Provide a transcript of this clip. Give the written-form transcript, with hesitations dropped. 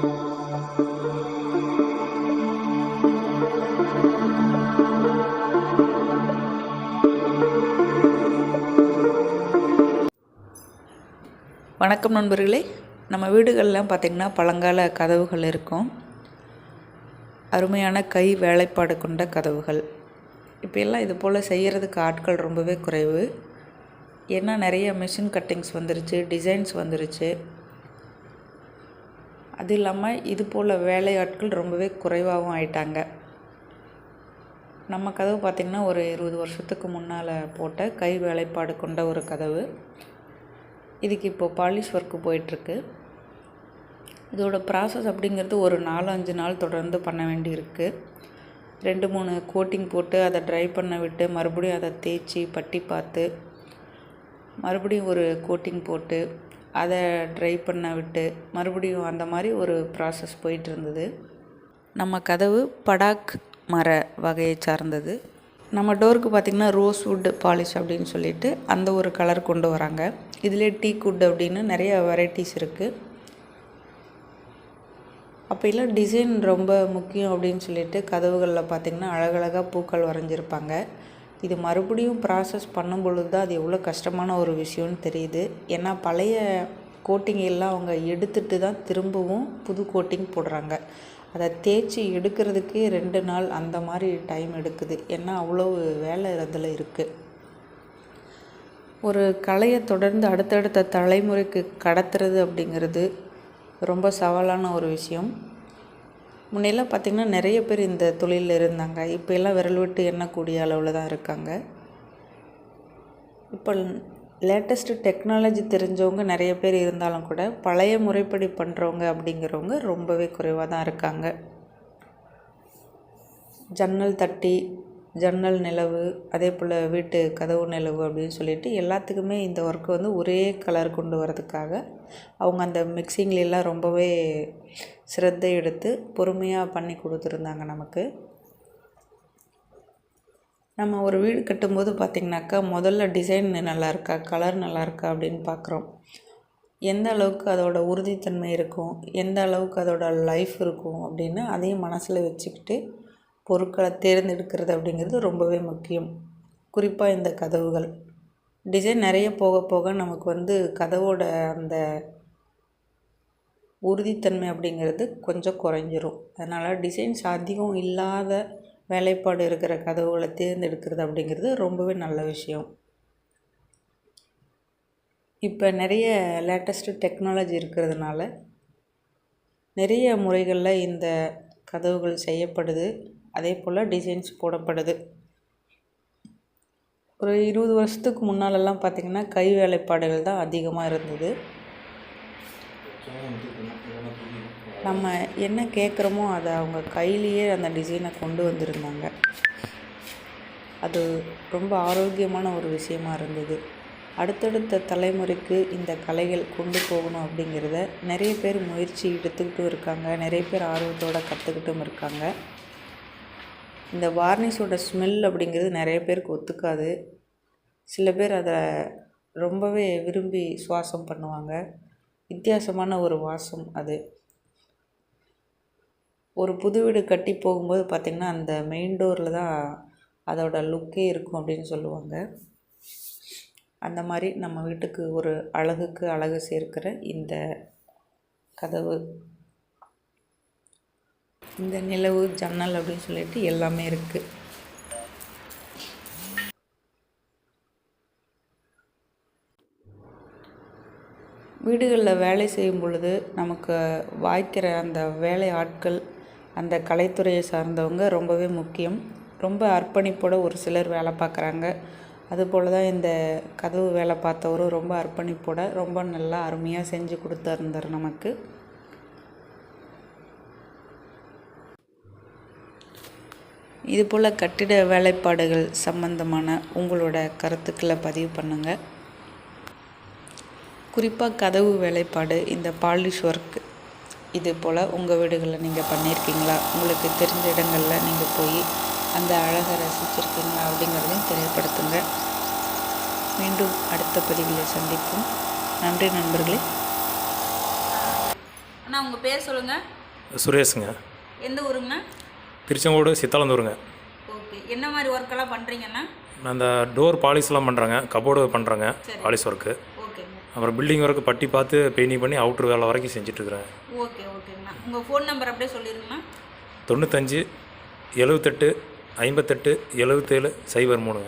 வணக்கம் நண்பர்களே. நம்ம வீடுகள்லாம் பார்த்திங்கன்னா பழங்கால கதவுகள் இருக்கும். அருமையான கை வேலைப்பாடு கொண்ட கதவுகள். இப்போ எல்லாம் இது போல் செய்கிறதுக்கு ஆட்கள் ரொம்பவே குறைவு. ஏன்னா நிறைய மிஷின் கட்டிங்ஸ் வந்துருச்சு, டிசைன்ஸ் வந்துருச்சு. அது இல்லாமல் இது போல் வேலை ஆட்கள் ரொம்பவே குறைவாகவும் ஆயிட்டாங்க. நம்ம கதவு பார்த்திங்கன்னா ஒரு 20 வருஷத்துக்கு முன்னால் போட்ட கை வேலைப்பாடு கொண்ட ஒரு கதவு. இதுக்கு இப்போது பாலிஷ் ஒர்க்கு போயிட்டுருக்கு. இதோட ப்ராசஸ் அப்படிங்கிறது ஒரு 4-5 நாள் தொடர்ந்து பண்ண வேண்டியிருக்கு. 2-3 கோட்டிங் போட்டு அதை ட்ரை பண்ண விட்டு மறுபடியும் அதை தேய்ச்சி பட்டி பார்த்து மறுபடியும் ஒரு கோட்டிங் போட்டு அதை ட்ரை பண்ண விட்டு மறுபடியும் அந்த மாதிரி ஒரு ப்ராசஸ் போயிட்டு இருந்தது. நம்ம கதவு படாக் மர வகையை சார்ந்தது. நம்ம டோருக்கு பார்த்திங்கன்னா ரோஸ்வுட் பாலிஷ் அப்படின்னு சொல்லிட்டு அந்த ஒரு கலர் கொண்டு வராங்க. இதிலே டீக்வுட் அப்படின்னு நிறைய வெரைட்டிஸ் இருக்குது. அப்போ எல்லாம் டிசைன் ரொம்ப முக்கியம் அப்படின்னு சொல்லிட்டு கதவுகளில் பார்த்திங்கன்னா அழகழகாக பூக்கள் வரைஞ்சிருப்பாங்க. இது மறுபடியும் ப்ராசஸ் பண்ணும் பொழுது தான் அது எவ்வளோ கஷ்டமான ஒரு விஷயம்னு தெரியுது. ஏன்னா பழைய கோட்டிங் எல்லாம் அவங்க எடுத்துட்டு தான் திரும்பவும் புது கோட்டிங் போடுறாங்க. அதை தேய்ச்சி எடுக்கிறதுக்கே 2 நாள் அந்த மாதிரி டைம் எடுக்குது. ஏன்னா அவ்வளோ வேலை அதில் இருக்குது. ஒரு கலையை தொடர்ந்து அடுத்தடுத்த தலைமுறைக்கு கடத்துறது அப்படிங்கிறது ரொம்ப சவாலான ஒரு விஷயம். முன்னெல்லாம் பார்த்திங்கன்னா நிறைய பேர் இந்த தொழிலில் இருந்தாங்க. இப்போ எல்லாம் விரல் விட்டு எண்ணக்கூடிய அளவில் தான் இருக்காங்க. இப்போ லேட்டஸ்ட்டு டெக்னாலஜி தெரிஞ்சவங்க நிறைய பேர் இருந்தாலும் கூட பழைய முறைப்படி பண்ணுறவங்க அப்படிங்கிறவங்க ரொம்பவே குறைவாக தான் இருக்காங்க. ஜன்னல் தட்டி, ஜன்னல் நிலவு, அதே போல் வீட்டு கதவு நிலவு அப்படின்னு சொல்லிட்டு எல்லாத்துக்குமே இந்த ஒர்க்கு வந்து ஒரே கலர் கொண்டு வரதுக்காக அவங்க அந்த மிக்சிங்லாம் ரொம்பவே சிரத்தை எடுத்து பொறுமையாக பண்ணி கொடுத்துருந்தாங்க நமக்கு. நம்ம ஒரு வீடு கட்டும்போது பார்த்திங்கனாக்கா முதல்ல டிசைன் நல்லா இருக்கா, கலர் நல்லா இருக்கா அப்படின்னு பார்க்குறோம். எந்த அளவுக்கு அதோட உறுதித்தன்மை இருக்கும், எந்த அளவுக்கு அதோட லைஃப் இருக்கும் அப்படின்னு அதையும் மனசில் வச்சுக்கிட்டு பொருட்களை தேர்ந்தெடுக்கிறது அப்படிங்கிறது ரொம்பவே முக்கியம். குறிப்பாக இந்த கதவுகள் டிசைன் நிறைய போக போக நமக்கு வந்து கதவோட அந்த உறுதித்தன்மை அப்படிங்கிறது கொஞ்சம் குறைஞ்சிரும். அதனால் டிசைன்ஸ் அதிகம் இல்லாத வேலைப்பாடு இருக்கிற கதவுகளை தேர்ந்தெடுக்கிறது அப்படிங்கிறது ரொம்பவே நல்ல விஷயம். இப்போ நிறைய லேட்டஸ்ட்டு டெக்னாலஜி இருக்கிறதுனால நிறைய முறைகளில் இந்த கதவுகள் செய்யப்படுது. அதே போல் டிசைன்ஸ் போடப்படுது. ஒரு 20 வருஷத்துக்கு முன்னாலெல்லாம் பார்த்திங்கன்னா கை வேலைப்பாடுகள் தான் அதிகமாக இருந்தது. நம்ம என்ன கேட்குறோமோ அதை அவங்க கையிலேயே அந்த டிசைனை கொண்டு வந்திருந்தாங்க. அது ரொம்ப ஆரோக்கியமான ஒரு விஷயமா இருந்தது. அடுத்தடுத்த தலைமுறைக்கு இந்த கலைகள் கொண்டு போகணும் அப்படிங்கிறத நிறைய பேர் முயற்சி எடுத்துக்கிட்டும் இருக்காங்க. நிறைய பேர் ஆர்வத்தோடு கற்றுக்கிட்டும் இருக்காங்க. இந்த வார்னிஷோட ஸ்மெல் அப்படிங்கிறது நிறைய பேருக்கு ஒத்துக்காது. சில பேர் அதை ரொம்பவே விரும்பி சுவாசம் பண்ணுவாங்க. வித்தியாசமான ஒரு வாசம் அது. ஒரு புது வீடு கட்டி போகும்போது பார்த்திங்கன்னா அந்த மெயின் டோரில் தான் அதோட லுக்கே இருக்கும் அப்படின்னு சொல்லுவாங்க. அந்த மாதிரி நம்ம வீட்டுக்கு ஒரு அழகுக்கு அழகு சேர்க்கிற இந்த கதவு, இந்த நிலவு, ஜன்னல் அப்படின்னு சொல்லிட்டு எல்லாமே இருக்குது. வீடுகளில் வேலை செய்யும் பொழுது நமக்கு வாய்க்கிற அந்த வேலை ஆட்கள், அந்த கலைத்துறையை சார்ந்தவங்க ரொம்பவே முக்கியம். ரொம்ப அர்ப்பணிப்போடு ஒரு சிலர் வேலை பார்க்குறாங்க. அதுபோல் தான் இந்த கதவு வேலை பார்த்தவரும் ரொம்ப அர்ப்பணிப்போட ரொம்ப நல்லா அருமையாக செஞ்சு கொடுத்துருந்தார் நமக்கு. இதுபோல் கட்டிட வேலைப்பாடுகள் சம்பந்தமான உங்களோட கருத்துக்களை பதிவு பண்ணுங்கள். குறிப்பாக கதவு வேலைப்பாடு, இந்த பாலிஷ் ஒர்க் இது போல் உங்கள் வீடுகளில் நீங்கள் பண்ணியிருக்கீங்களா? உங்களுக்கு தெரிஞ்ச இடங்களில் நீங்கள் போய் அந்த அழகை ரசிச்சிருக்கீங்களா அப்படிங்கிறதையும் தெரியப்படுத்துங்க. மீண்டும் அடுத்த பதிவில் சந்திப்போம். நன்றி நண்பர்களே. உங்கள் பேர் சொல்லுங்கள். சுரேஷுங்க. எந்த ஊருங்கண்ணா? திருச்செங்கோடு சித்தாலந்தூருங்க. ஓகே. என்ன மாதிரி ஒர்க்கெல்லாம் பண்ணுறீங்கண்ணா? நான் அந்த டோர் பாலிஷ்லாம் பண்ணுறேங்க, கபோர்டு பண்ணுறேங்க, பாலிஷ் ஒர்க்கு. ஓகேங்க. அப்புறம் பில்டிங் ஒர்க்கு பட்டி பார்த்து பெயிண்டிங் பண்ணி அவுட்ரு வேலை வரைக்கும் செஞ்சுட்ருக்குறேன். ஓகே ஓகேங்கண்ணா. உங்கள் ஃபோன் நம்பர் அப்படியே சொல்லிடுங்கண்ணா. 95 78 58 77 03.